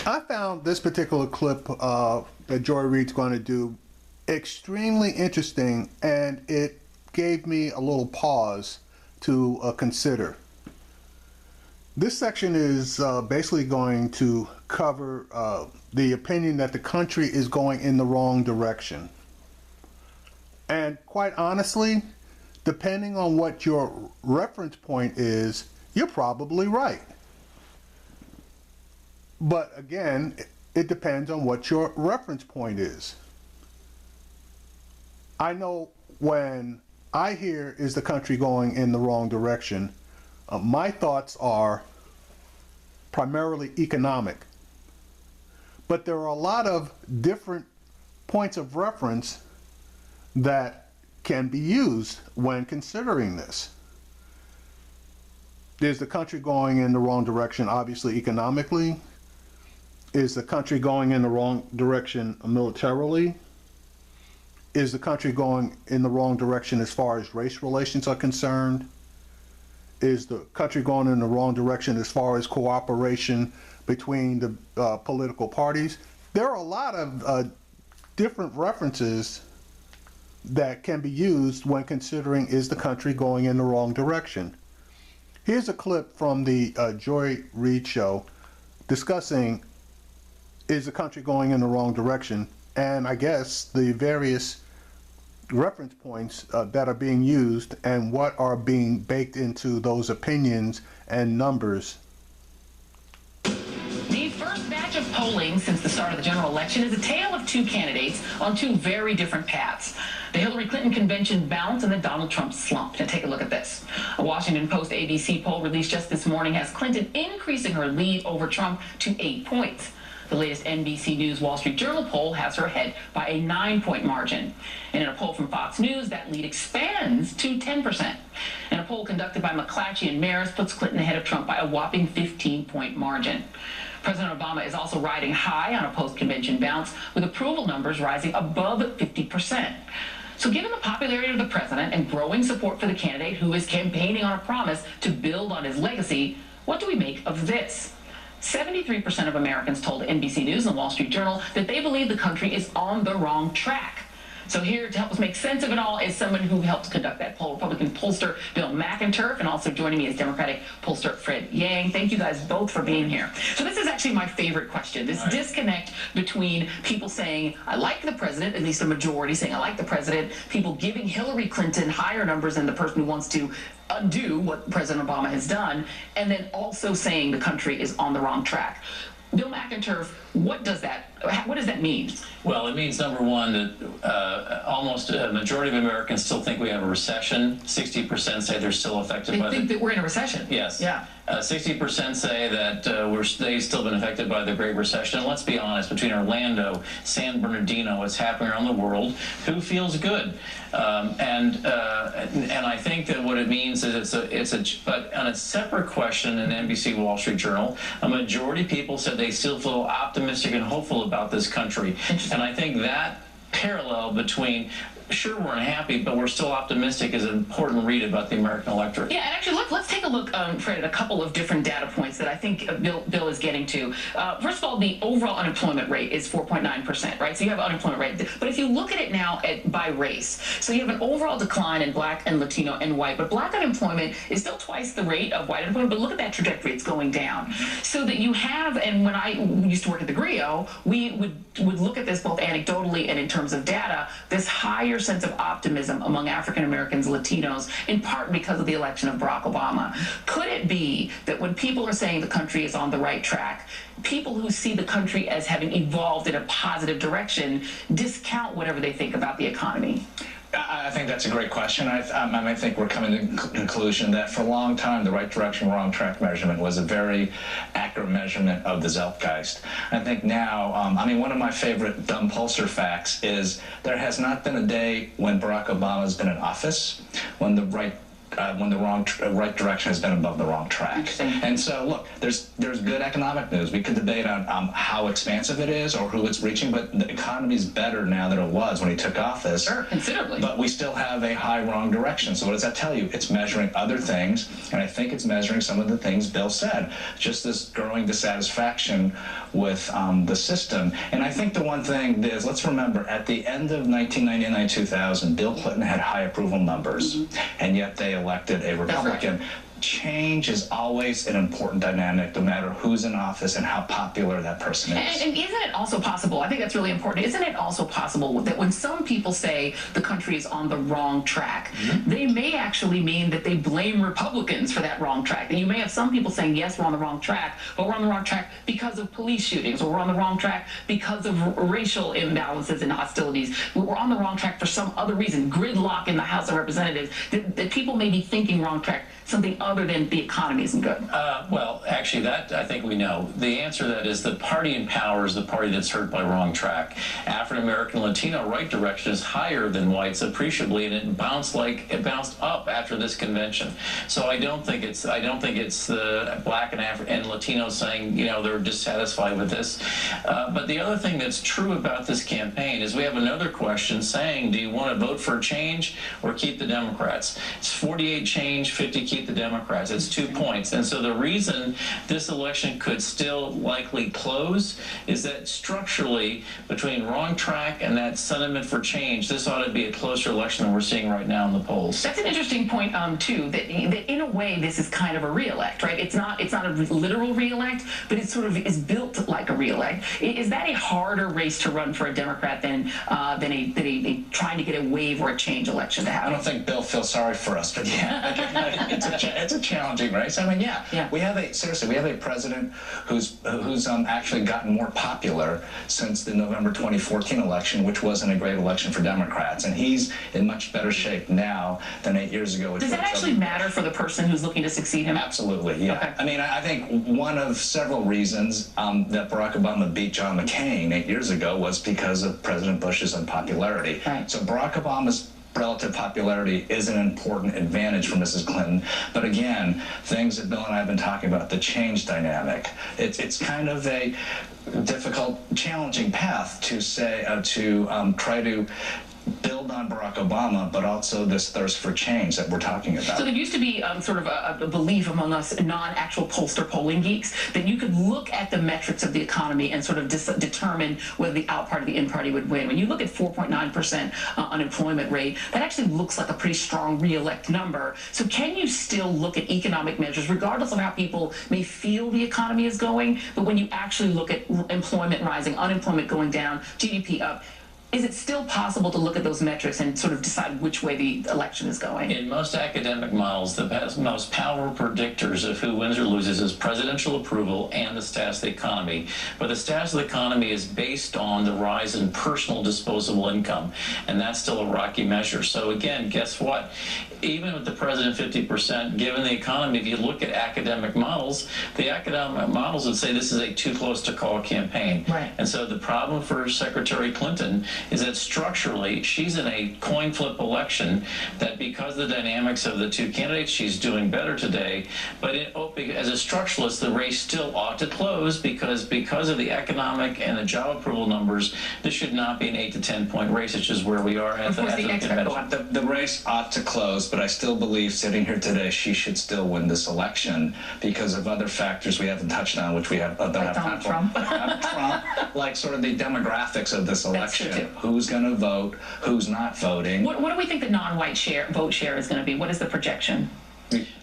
I found this particular clip that Joy Reid's going to do extremely interesting, and it gave me a little pause to consider. This section is basically going to cover the opinion that the country is going in the wrong direction. And quite honestly, depending on what your reference point is, you're probably right. But again, it depends on what your reference point is. I know when I hear is the country going in the wrong direction, my thoughts are primarily economic. But there are a lot of different points of reference that can be used when considering this. Is the country going in the wrong direction, obviously, economically? Is the country going in the wrong direction militarily? Is the country going in the wrong direction as far as race relations are concerned? Is the country going in the wrong direction as far as cooperation between the political parties? There are a lot of different references that can be used when considering is the country going in the wrong direction. Here's a clip from the Joy Reid show discussing is the country going in the wrong direction, and I guess the various reference points that are being used and what are being baked into those opinions and numbers. The first batch of polling since the start of the general election is a tale of two candidates on two very different paths. The Hillary Clinton convention bounce and the Donald Trump slump. Now take a look at this. A Washington Post ABC poll released just this morning has Clinton increasing her lead over Trump to 8 points. The latest NBC News Wall Street Journal poll has her ahead by a 9-point margin. And in a poll from Fox News, that lead expands to 10%. And a poll conducted by McClatchy and Maris puts Clinton ahead of Trump by a whopping 15-point margin. President Obama is also riding high on a post-convention bounce, with approval numbers rising above 50%. So given the popularity of the president and growing support for the candidate who is campaigning on a promise to build on his legacy, what do we make of this? 73% of Americans told NBC News and the Wall Street Journal that they believe the country is on the wrong track. So here to help us make sense of it all is someone who helped conduct that poll, Republican pollster Bill McInturff, and also joining me is Democratic pollster Fred Yang. Thank you guys both for being here. So this is actually my favorite question, this disconnect between people saying, I like the president, at least a majority saying I like the president, people giving Hillary Clinton higher numbers than the person who wants to undo what President Obama has done, and then also saying the country is on the wrong track. Bill McInturff, what does that mean? Well, it means, number one, that almost a majority of Americans still think we have a recession. 60% say they're still affected by They think that we're in a recession. Yes. Yeah. 60% say that they've still been affected by the Great Recession. And let's be honest, between Orlando, San Bernardino, what's happening around the world, who feels good? And I think that what it means is but on a separate question in NBC Wall Street Journal, a majority of people said they still feel optimistic and hopeful about this country. And I think that parallel between sure we're unhappy, but we're still optimistic is an important read about the American electorate. Yeah, and actually, let's take a look, Fred, at a couple of different data points that I think Bill is getting to. First of all, the overall unemployment rate is 4.9%, right? So you have unemployment rate. But if you look at it now by race, so you have an overall decline in black and Latino and white, but black unemployment is still twice the rate of white unemployment, but look at that trajectory, it's going down. So that you have, and when I used to work at the GRIO, we would look at this both anecdotally and in terms of data, this higher sense of optimism among African Americans, Latinos, in part because of the election of Barack Obama. Could it be that when people are saying the country is on the right track, people who see the country as having evolved in a positive direction discount whatever they think about the economy? I think that's a great question. I think we're coming to the conclusion that for a long time, the right direction, wrong track measurement was a very accurate measurement of the zeitgeist. I think now, one of my favorite dumb pollster facts is there has not been a day when Barack Obama has been in office when the right when the right direction has been above the wrong track. Interesting. And so, look, there's good economic news. We could debate on how expansive it is or who it's reaching, but the economy is better now than it was when he took office. Sure, considerably. But we still have a high wrong direction. So what does that tell you? It's measuring other things, and I think it's measuring some of the things Bill said. Just this growing dissatisfaction with the system. And I think the one thing is, let's remember, at the end of 1999-2000, Bill Clinton had high approval numbers, and yet they elected a Republican. Change is always an important dynamic, no matter who's in office and how popular that person is. And isn't it also possible, I think that's really important, isn't it also possible that when some people say the country is on the wrong track, they may actually mean that they blame Republicans for that wrong track? And you may have some people saying, yes, we're on the wrong track, but we're on the wrong track because of police shootings, or we're on the wrong track because of racial imbalances and hostilities. We're on the wrong track for some other reason, gridlock in the House of Representatives, that people may be thinking wrong track, something other than the economy isn't good. Well, actually, that I think we know. The answer to that is the party in power is the party that's hurt by wrong track. African American Latino right direction is higher than whites appreciably, and it bounced up after this convention. So I don't think it's the black and Latino saying, you know, they're dissatisfied with this. But the other thing that's true about this campaign is we have another question saying, do you want to vote for change or keep the Democrats? It's 48 change, 50 keep the Democrats. It's 2 points. And so the reason this election could still likely close is that structurally, between wrong track and that sentiment for change, this ought to be a closer election than we're seeing right now in the polls. That's an interesting point, too, that in a way this is kind of a re-elect, right? It's not a literal re-elect, but it sort of is built like a re-elect. Is that a harder race to run for a Democrat than a trying to get a wave or a change election to happen? I don't think Bill feels sorry for us, but yeah, it's a challenging race. I mean, yeah. We have a president who's actually gotten more popular since the November 2014 election, which wasn't a great election for Democrats, and he's in much better shape now than 8 years ago. Does that actually matter for the person who's looking to succeed him? Absolutely, yeah. Okay. I mean, I think one of several reasons that Barack Obama beat John McCain 8 years ago was because of President Bush's unpopularity. Right. So Barack Obama's relative popularity is an important advantage for Mrs. Clinton. But again, things that Bill and I have been talking about, the change dynamic, it's kind of a difficult, challenging path to say, try to build on Barack Obama, but also this thirst for change that we're talking about. So there used to be sort of a belief among us non-actual pollster polling geeks that you could look at the metrics of the economy and sort of determine whether the out party or the in party would win. When you look at 4.9% unemployment rate, that actually looks like a pretty strong re-elect number. So can you still look at economic measures, regardless of how people may feel the economy is going, but when you actually look at employment rising, unemployment going down, GDP up, is it still possible to look at those metrics and sort of decide which way the election is going? In most academic models, the most powerful predictors of who wins or loses is presidential approval and the status of the economy. But the status of the economy is based on the rise in personal disposable income, and that's still a rocky measure. So again, guess what? Even with the president 50%, given the economy, if you look at academic models, the academic models would say this is a too close to call campaign. Right. And so the problem for Secretary Clinton is that structurally she's in a coin flip election, that because of the dynamics of the two candidates, she's doing better today. But as a structuralist, the race still ought to close because of the economic and the job approval numbers, this should not be an 8 to 10 point race, which is where we are at the convention. The race ought to close, but I still believe sitting here today, she should still win this election because of other factors we haven't touched on, which we have Donald Trump. Like sort of the demographics of this election. Who's going to vote, who's not voting. What do we think the non-white vote share is going to be? What is the projection?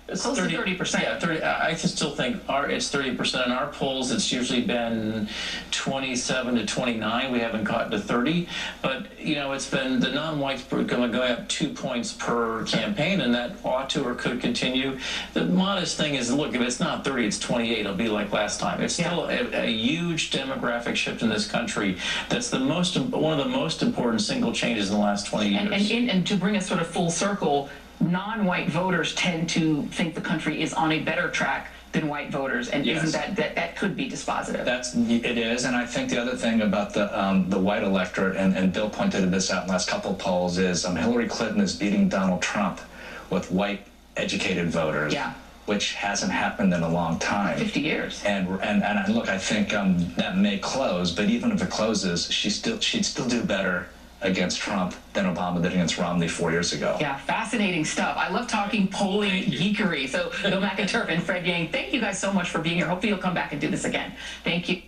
It's close to 30%. Yeah, 30. I still think it's 30%. In our polls, it's usually been 27 to 29. We haven't gotten to 30. But, you know, it's been the non-whites going to go up 2 points per campaign, and that ought to or could continue. The modest thing is, look, if it's not 30, it's 28. It'll be like last time. It's still a huge demographic shift in this country. That's one of the most important single changes in the last 20 years. And to bring us sort of full circle, non-white voters tend to think the country is on a better track than white voters, and yes. Isn't that could be dispositive? It is, and I think the other thing about the white electorate, and Bill pointed this out in the last couple of polls, is Hillary Clinton is beating Donald Trump with white educated voters. Yeah. Which hasn't happened in a long time. 50 years. And look, I think that may close, but even if it closes, she'd still do better against Trump than Obama did against Romney 4 years ago. Yeah, fascinating stuff. I love talking polling geekery. So Bill McInturff and Fred Yang, thank you guys so much for being here. Hopefully you'll come back and do this again. Thank you.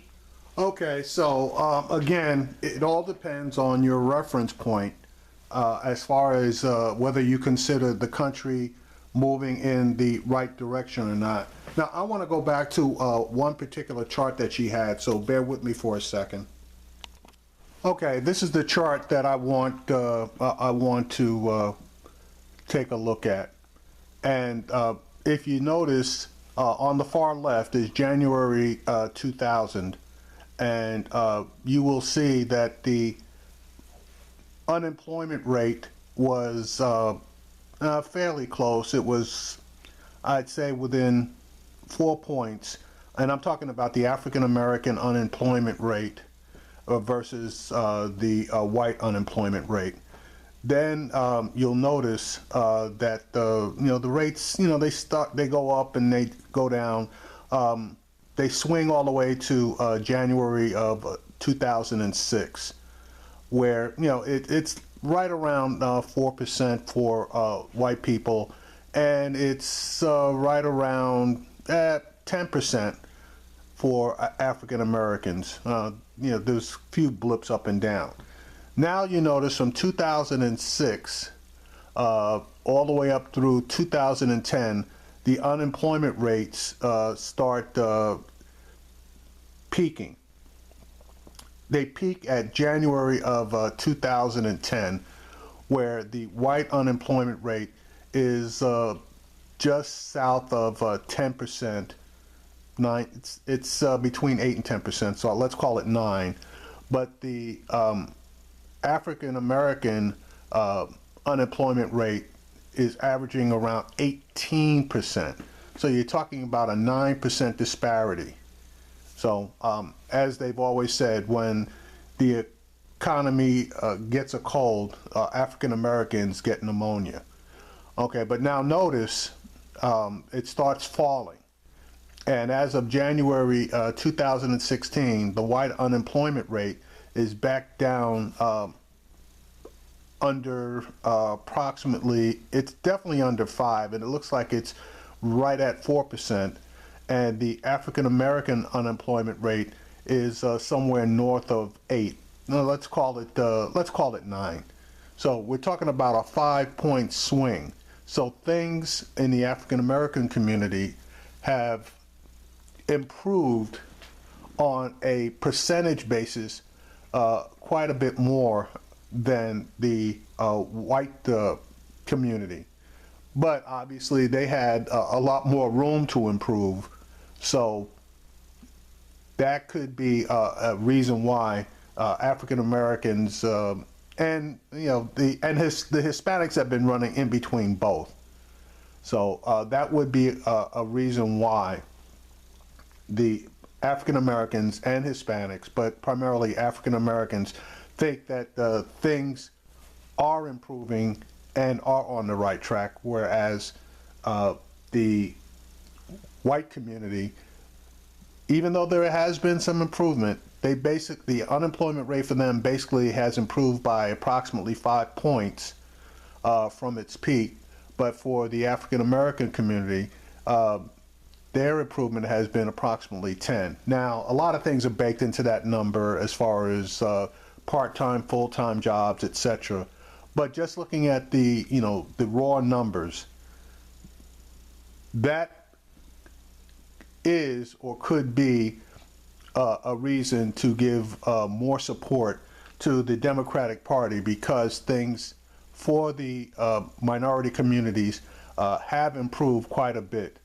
Okay, so again, it all depends on your reference point as far as whether you consider the country moving in the right direction or not. Now, I want to go back to one particular chart that she had, so bear with me for a second. Okay, this is the chart that I want to take a look at. And if you notice, on the far left is January 2000, and you will see that the unemployment rate was fairly close. It was, I'd say, within 4 points. And I'm talking about the African American unemployment rate versus the white unemployment rate. Then you'll notice that the rates, they go up and they go down. They swing all the way to January of 2006, where it's right around 4% for white people, and it's right around 10% for African Americans. There's a few blips up and down. Now you notice from 2006 all the way up through 2010, the unemployment rates start peaking. They peak at January of 2010, where the white unemployment rate is just south of 10%. It's between 8 and 10%, so let's call it 9. But the African American unemployment rate is averaging around 18%. So you're talking about a 9% disparity. So as they've always said, when the economy gets a cold, African Americans get pneumonia. Okay, but now notice it starts falling. And as of January 2016, the white unemployment rate is back down under approximately, it's definitely under 5, and it looks like it's right at 4%. And the African American unemployment rate is somewhere north of 8. No, let's call it 9. So we're talking about a 5-point swing. So things in the African American community have improved on a percentage basis quite a bit more than the white community. But obviously they had a lot more room to improve. So that could be a reason why African Americans and the Hispanics have been running in between both. So that would be a reason why the African Americans and Hispanics, but primarily African Americans, think that things are improving and are on the right track, whereas the white community, even though there has been some improvement, the unemployment rate for them basically has improved by approximately 5 points from its peak. But for the African American community, their improvement has been approximately 10. Now, a lot of things are baked into that number as far as part-time, full-time jobs, etc. But just looking at the raw numbers, that is or could be a reason to give more support to the Democratic Party, because things for the minority communities have improved quite a bit.